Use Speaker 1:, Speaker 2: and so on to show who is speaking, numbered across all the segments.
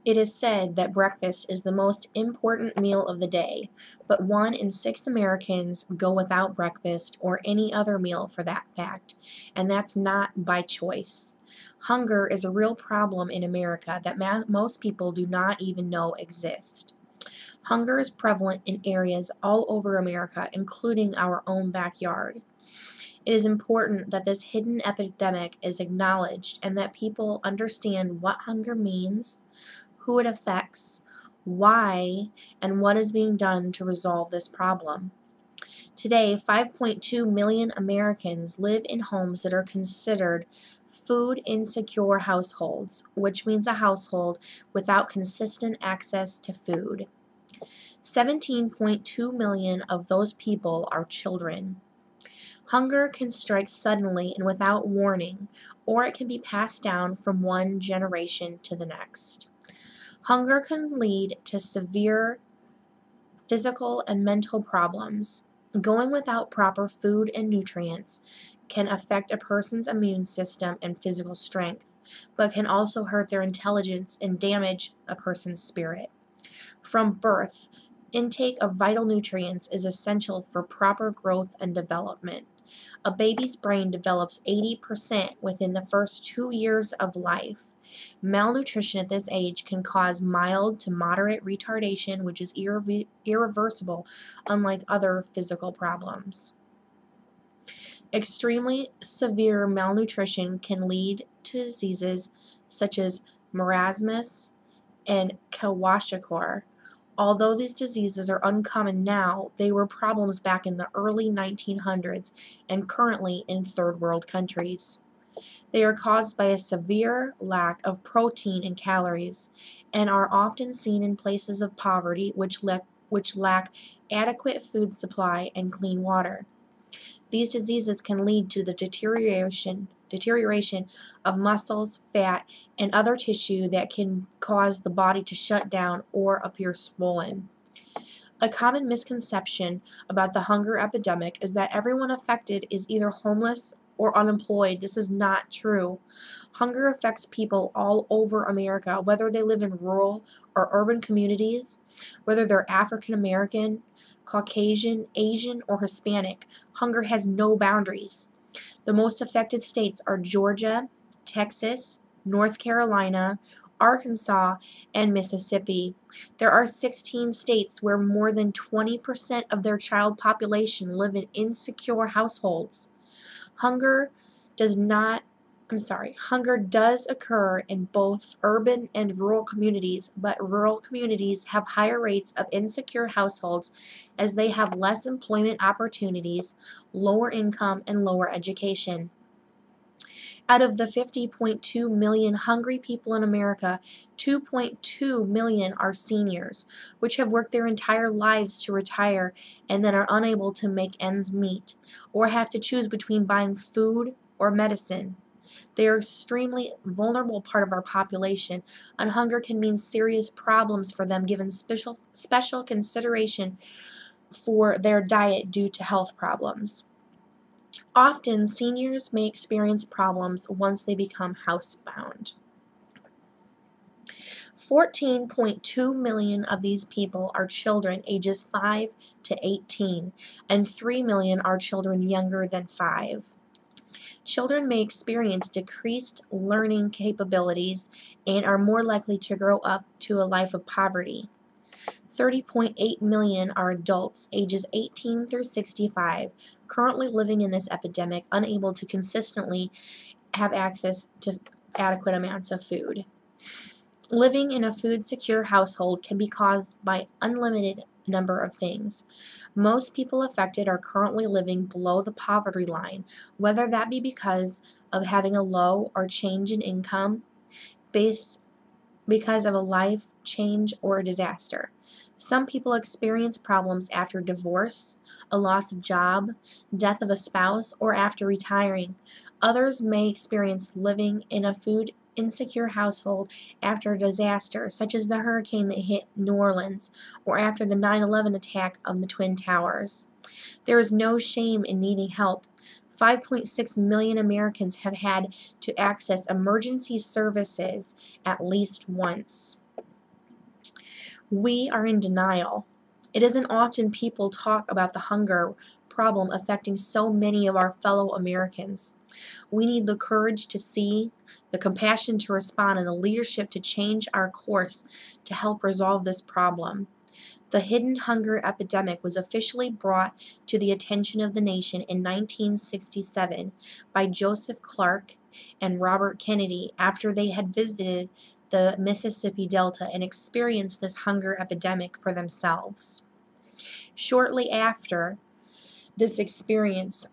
Speaker 1: It is said that breakfast is the most important meal of the day, but 1 in 6 Americans go without breakfast or any other meal for that fact, and that's not by choice. Hunger is a real problem in America that most people do not even know exists. Hunger is prevalent in areas all over America, including our own backyard. It is important that this hidden epidemic is acknowledged and that people understand what hunger means, who it affects, why, and what is being done to resolve this problem. Today, 5.2 million Americans live in homes that are considered food insecure households, which means a household without consistent access to food. 17.2 million of those people are children. Hunger can strike suddenly and without warning, or it can be passed down from one generation to the next. Hunger can lead to severe physical and mental problems. Going without proper food and nutrients can affect a person's immune system and physical strength, but can also hurt their intelligence and damage a person's spirit. From birth, intake of vital nutrients is essential for proper growth and development. A baby's brain develops 80% within the first 2 years of life. Malnutrition at this age can cause mild to moderate retardation, which is irreversible, unlike other physical problems. Extremely severe malnutrition can lead to diseases such as marasmus and kwashiorkor. Although these diseases are uncommon now, they were problems back in the early 1900s and currently in third world countries. They are caused by a severe lack of protein and calories and are often seen in places of poverty which lack adequate food supply and clean water. These diseases can lead to the deterioration of muscles, fat, and other tissue that can cause the body to shut down or appear swollen. A common misconception about the hunger epidemic is that everyone affected is either homeless or unemployed. This is not true. Hunger affects people all over America, whether they live in rural or urban communities, whether they're African American, Caucasian, Asian, or Hispanic. Hunger has no boundaries. The most affected states are Georgia, Texas, North Carolina, Arkansas, and Mississippi. There are 16 states where more than 20% of their child population live in insecure households. Hunger does not Hunger does occur in both urban and rural communities, but rural communities have higher rates of insecure households as they have less employment opportunities, lower income, and lower education. Out of the 50.2 million hungry people in America, 2.2 million are seniors, which have worked their entire lives to retire and then are unable to make ends meet, or have to choose between buying food or medicine. They are extremely vulnerable part of our population, and hunger can mean serious problems for them given special consideration for their diet due to health problems. Often, seniors may experience problems once they become housebound. 14.2 million of these people are children ages 5 to 18, and 3 million are children younger than 5. Children may experience decreased learning capabilities and are more likely to grow up to a life of poverty. 30.8 million are adults ages 18 through 65, currently living in this epidemic, unable to consistently have access to adequate amounts of food. Living in a food-secure household can be caused by unlimited number of things. Most people affected are currently living below the poverty line, whether that be because of having a low or change in income, because of a life change or a disaster. Some people experience problems after divorce, a loss of job, death of a spouse, or after retiring. Others may experience living in a food insecure household after a disaster, such as the hurricane that hit New Orleans, or after the 9/11 attack on the Twin Towers. There is no shame in needing help. 5.6 million Americans have had to access emergency services at least once. We are in denial. It isn't often people talk about the hunger problem affecting so many of our fellow Americans. We need the courage to see, the compassion to respond, and the leadership to change our course to help resolve this problem. The hidden hunger epidemic was officially brought to the attention of the nation in 1967 by Joseph Clark and Robert Kennedy after they had visited the Mississippi Delta and experienced this hunger epidemic for themselves. Shortly after this experience,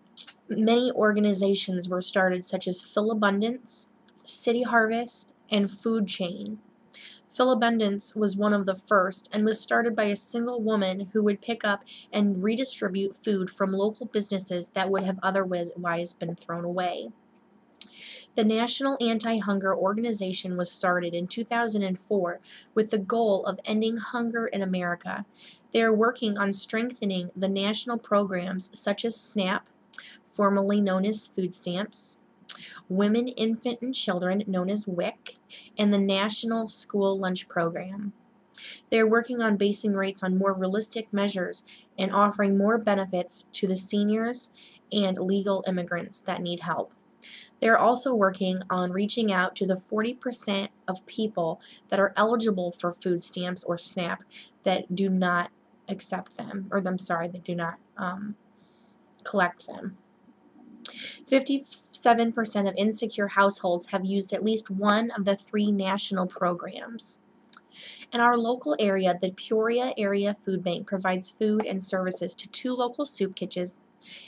Speaker 1: many organizations were started, such as Philabundance, City Harvest, and Food Chain. Philabundance was one of the first and was started by a single woman who would pick up and redistribute food from local businesses that would have otherwise been thrown away. The National Anti-Hunger Organization was started in 2004 with the goal of ending hunger in America. They are working on strengthening the national programs such as SNAP, formerly known as food stamps, Women, Infant, and Children, known as WIC, and the National School Lunch Program. They are working on basing rates on more realistic measures and offering more benefits to the seniors and legal immigrants that need help. They are also working on reaching out to the 40% of people that are eligible for food stamps or SNAP that do not accept them, or that do not collect them. 57% of insecure households have used at least one of the 3 national programs. In our local area, the Peoria Area Food Bank provides food and services to 2 local soup kitchens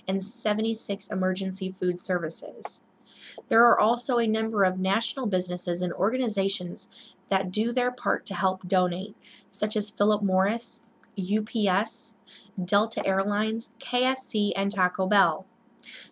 Speaker 1: and 76 emergency food services. There are also a number of national businesses and organizations that do their part to help donate, such as Philip Morris, UPS, Delta Airlines, KFC, and Taco Bell.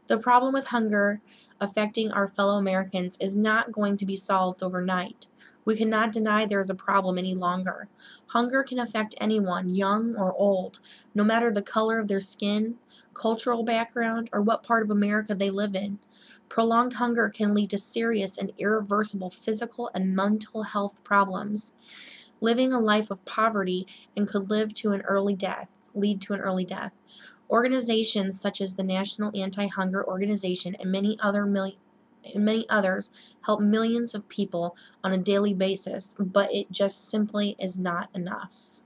Speaker 1: The problem with hunger affecting our fellow Americans is not going to be solved overnight. We cannot deny there is a problem any longer. Hunger can affect anyone, young or old, no matter the color of their skin, cultural background, or what part of America they live in. Prolonged hunger can lead to serious and irreversible physical and mental health problems. Living a life of poverty and could lead to an early death. Organizations such as the National Anti-Hunger Organization and many others help millions of people on a daily basis, but it just simply is not enough.